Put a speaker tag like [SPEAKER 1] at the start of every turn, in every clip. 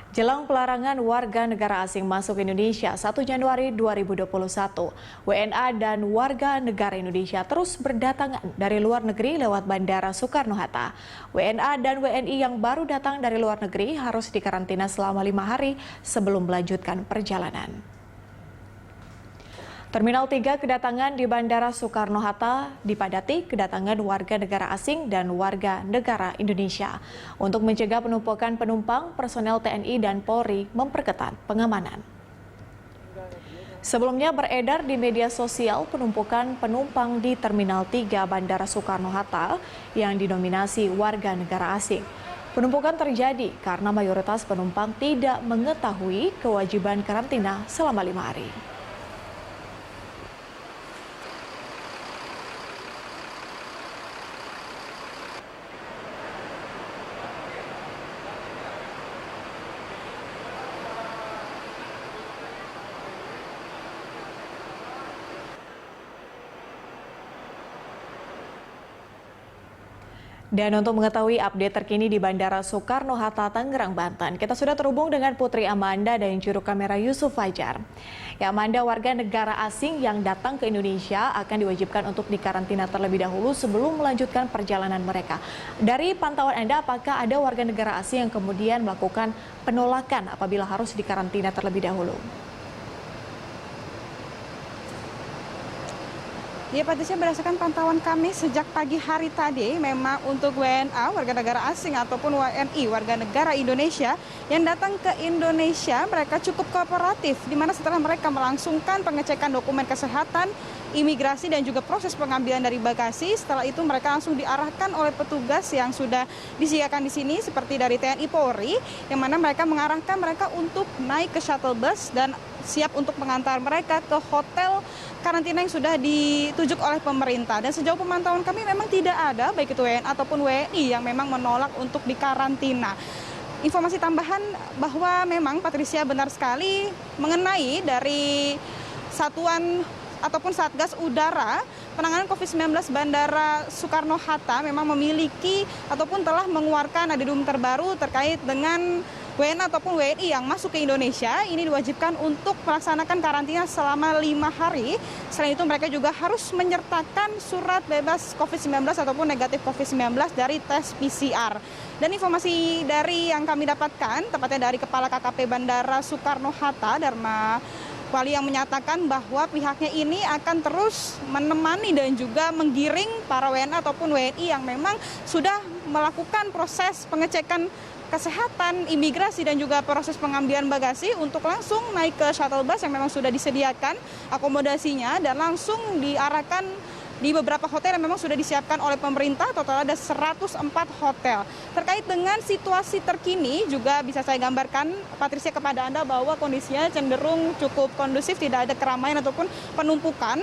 [SPEAKER 1] Jelang pelarangan warga negara asing masuk Indonesia 1 Januari 2021, WNA dan warga negara Indonesia terus berdatangan dari luar negeri lewat Bandara Soekarno-Hatta. WNA dan WNI yang baru datang dari luar negeri harus dikarantina selama 5 hari sebelum melanjutkan perjalanan. Terminal 3 kedatangan di Bandara Soekarno-Hatta dipadati kedatangan warga negara asing dan warga negara Indonesia. Untuk mencegah penumpukan penumpang, personel TNI dan Polri memperketat pengamanan. Sebelumnya beredar di media sosial penumpukan penumpang di Terminal 3 Bandara Soekarno-Hatta yang didominasi warga negara asing. Penumpukan terjadi karena mayoritas penumpang tidak mengetahui kewajiban karantina selama 5 hari. Dan untuk mengetahui update terkini di Bandara Soekarno-Hatta, Tangerang, Banten, kita sudah terhubung dengan Putri Amanda dan juru kamera Yusuf Fajar. Ya, Amanda, warga negara asing yang datang ke Indonesia akan diwajibkan untuk dikarantina terlebih dahulu sebelum melanjutkan perjalanan mereka. Dari pantauan Anda, apakah ada warga negara asing yang kemudian melakukan penolakan apabila harus dikarantina terlebih dahulu?
[SPEAKER 2] Ya, Patricia, berdasarkan pantauan kami sejak pagi hari tadi, memang untuk WNA, warga negara asing, ataupun WNI, warga negara Indonesia, yang datang ke Indonesia, mereka cukup kooperatif, di mana setelah mereka melangsungkan pengecekan dokumen kesehatan, imigrasi, dan juga proses pengambilan dari bagasi, setelah itu mereka langsung diarahkan oleh petugas yang sudah disediakan di sini, seperti dari TNI Polri, yang mana mereka mengarahkan mereka untuk naik ke shuttle bus dan siap untuk mengantar mereka ke hotel karantina yang sudah ditujuk oleh pemerintah. Dan sejauh pemantauan kami memang tidak ada baik itu WNA ataupun WNI yang memang menolak untuk dikarantina. Informasi tambahan bahwa memang Patricia benar sekali mengenai dari satuan ataupun Satgas Udara Penanganan COVID-19 Bandara Soekarno-Hatta memang memiliki ataupun telah mengeluarkan adendum terbaru terkait dengan WNA ataupun WNI yang masuk ke Indonesia. Ini diwajibkan untuk melaksanakan karantina selama 5 hari. Selain itu mereka juga harus menyertakan surat bebas COVID-19 ataupun negatif COVID-19 dari tes PCR. Dan informasi dari yang kami dapatkan, tepatnya dari Kepala KKP Bandara Soekarno-Hatta, Dharma Wali, yang menyatakan bahwa pihaknya ini akan terus menemani dan juga menggiring para WNA ataupun WNI yang memang sudah melakukan proses pengecekan kesehatan, imigrasi, dan juga proses pengambilan bagasi untuk langsung naik ke shuttle bus yang memang sudah disediakan akomodasinya dan langsung diarahkan di beberapa hotel yang memang sudah disiapkan oleh pemerintah. Total ada 104 hotel. Terkait dengan situasi terkini juga bisa saya gambarkan, Patricia, kepada Anda bahwa kondisinya cenderung cukup kondusif, tidak ada keramaian ataupun penumpukan.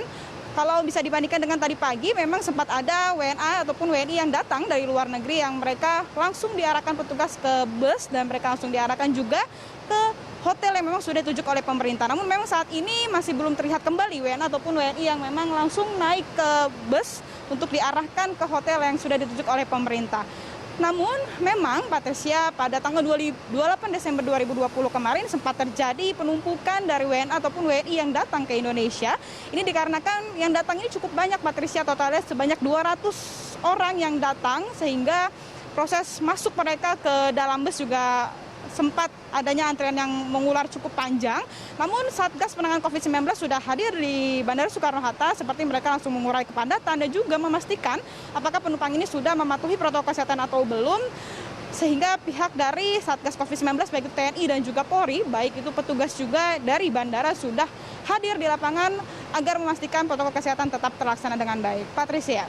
[SPEAKER 2] Kalau bisa dibandingkan dengan tadi pagi, memang sempat ada WNA ataupun WNI yang datang dari luar negeri yang mereka langsung diarahkan petugas ke bus dan mereka langsung diarahkan juga ke hotel yang memang sudah ditunjuk oleh pemerintah. Namun memang saat ini masih belum terlihat kembali WNA ataupun WNI yang memang langsung naik ke bus untuk diarahkan ke hotel yang sudah ditunjuk oleh pemerintah. Namun memang Patricia, pada tanggal 28 Desember 2020 kemarin sempat terjadi penumpukan dari WNA ataupun WNI yang datang ke Indonesia. Ini dikarenakan yang datang ini cukup banyak, Patricia, totalnya sebanyak 200 orang yang datang, sehingga proses masuk mereka ke dalam bus juga sempat adanya antrian yang mengular cukup panjang. Namun Satgas Penanganan COVID-19 sudah hadir di Bandara Soekarno-Hatta, seperti mereka langsung mengurai kepadatan dan juga memastikan apakah penumpang ini sudah mematuhi protokol kesehatan atau belum, sehingga pihak dari Satgas COVID-19 baik itu TNI dan juga Polri, baik itu petugas juga dari bandara sudah hadir di lapangan agar memastikan protokol kesehatan tetap terlaksana dengan baik. Patricia.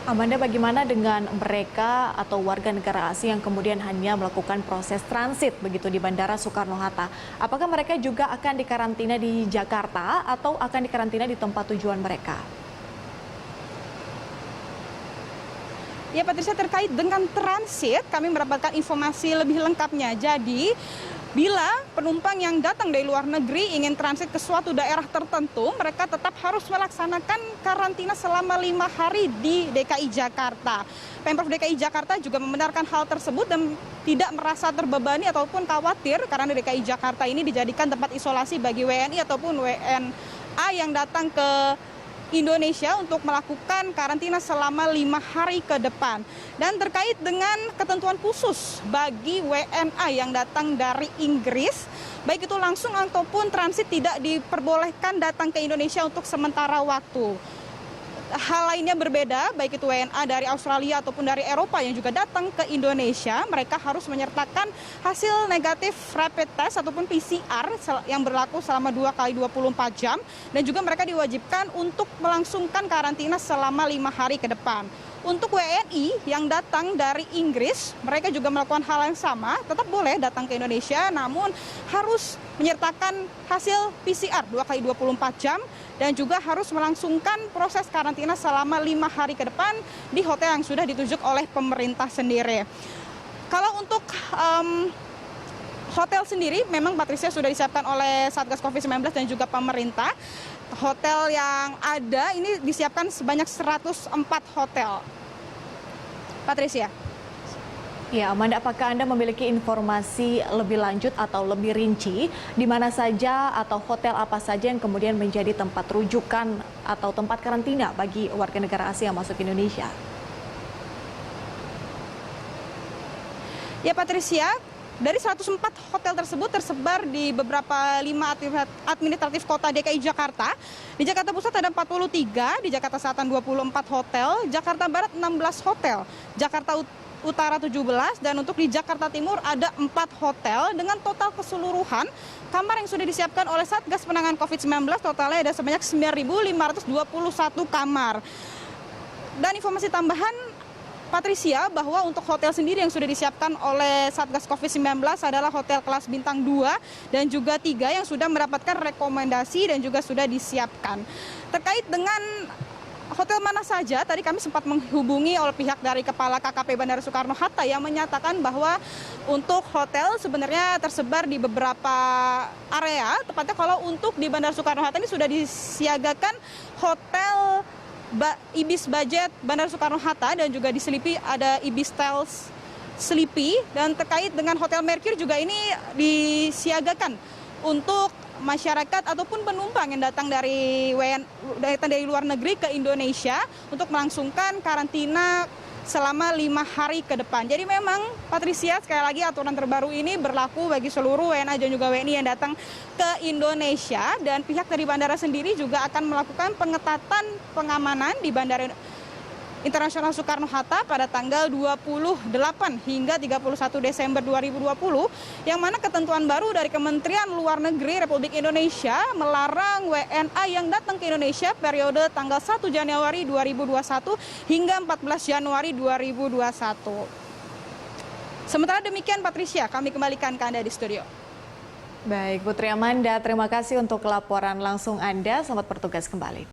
[SPEAKER 1] Amanda, bagaimana dengan mereka atau warga negara asing yang kemudian hanya melakukan proses transit begitu di Bandara Soekarno-Hatta? Apakah mereka juga akan dikarantina di Jakarta atau akan dikarantina di tempat tujuan mereka?
[SPEAKER 2] Ya, Patricia, terkait dengan transit kami mendapatkan informasi lebih lengkapnya. Jadi Bila penumpang yang datang dari luar negeri ingin transit ke suatu daerah tertentu, mereka tetap harus melaksanakan karantina selama 5 hari di DKI Jakarta. Pemprov DKI Jakarta juga membenarkan hal tersebut dan tidak merasa terbebani ataupun khawatir karena DKI Jakarta ini dijadikan tempat isolasi bagi WNI ataupun WNA yang datang ke Indonesia untuk melakukan karantina selama 5 hari ke depan. Dan terkait dengan ketentuan khusus bagi WNA yang datang dari Inggris, baik itu langsung ataupun transit tidak diperbolehkan datang ke Indonesia untuk sementara waktu. Hal lainnya berbeda, baik itu WNA dari Australia ataupun dari Eropa yang juga datang ke Indonesia, mereka harus menyertakan hasil negatif rapid test ataupun PCR yang berlaku selama 2 kali 24 jam, dan juga mereka diwajibkan untuk melangsungkan karantina selama 5 hari ke depan. Untuk WNI yang datang dari Inggris, mereka juga melakukan hal yang sama, tetap boleh datang ke Indonesia, namun harus menyertakan hasil PCR 2 kali 24 jam, dan juga harus melangsungkan proses karantina selama 5 hari ke depan di hotel yang sudah ditunjuk oleh pemerintah sendiri. Kalau untuk hotel sendiri, memang Patricia sudah disiapkan oleh Satgas COVID-19 dan juga pemerintah. Hotel yang ada ini disiapkan sebanyak 104 hotel. Patricia.
[SPEAKER 1] Ya, Amanda, apakah Anda memiliki informasi lebih lanjut atau lebih rinci di mana saja atau hotel apa saja yang kemudian menjadi tempat rujukan atau tempat karantina bagi warga negara asing yang masuk Indonesia?
[SPEAKER 2] Ya, Patricia, dari 104 hotel tersebut tersebar di beberapa 5 administratif kota DKI Jakarta. Di Jakarta Pusat ada 43, di Jakarta Selatan 24 hotel, Jakarta Barat 16 hotel, Jakarta Utara 17, dan untuk di Jakarta Timur ada 4 hotel dengan total keseluruhan kamar yang sudah disiapkan oleh Satgas Penanganan COVID-19 totalnya ada sebanyak 9.521 kamar. Dan informasi tambahan, Patricia, bahwa untuk hotel sendiri yang sudah disiapkan oleh Satgas COVID-19 adalah hotel kelas bintang 2 dan juga 3 yang sudah mendapatkan rekomendasi dan juga sudah disiapkan. Terkait dengan hotel mana saja, tadi kami sempat menghubungi oleh pihak dari Kepala KKP Bandara Soekarno-Hatta yang menyatakan bahwa untuk hotel sebenarnya tersebar di beberapa area. Tepatnya kalau untuk di Bandara Soekarno-Hatta ini sudah disiagakan hotel Ibis Budget Bandara Soekarno-Hatta dan juga di Sleepy ada Ibis Styles Sleepy. Dan terkait dengan Hotel Mercure juga ini disiagakan untuk masyarakat ataupun penumpang yang datang dari luar negeri ke Indonesia untuk melangsungkan karantina selama 5 hari ke depan. Jadi memang, Patricia, sekali lagi aturan terbaru ini berlaku bagi seluruh WNA dan juga WNI yang datang ke Indonesia, dan pihak dari bandara sendiri juga akan melakukan pengetatan pengamanan di Bandara Internasional Soekarno-Hatta pada tanggal 28 hingga 31 Desember 2020, yang mana ketentuan baru dari Kementerian Luar Negeri Republik Indonesia melarang WNA yang datang ke Indonesia periode tanggal 1 Januari 2021 hingga 14 Januari 2021. Sementara demikian, Patricia, kami kembalikan ke Anda di studio.
[SPEAKER 1] Baik, Putri Amanda, terima kasih untuk laporan langsung Anda. Selamat bertugas kembali.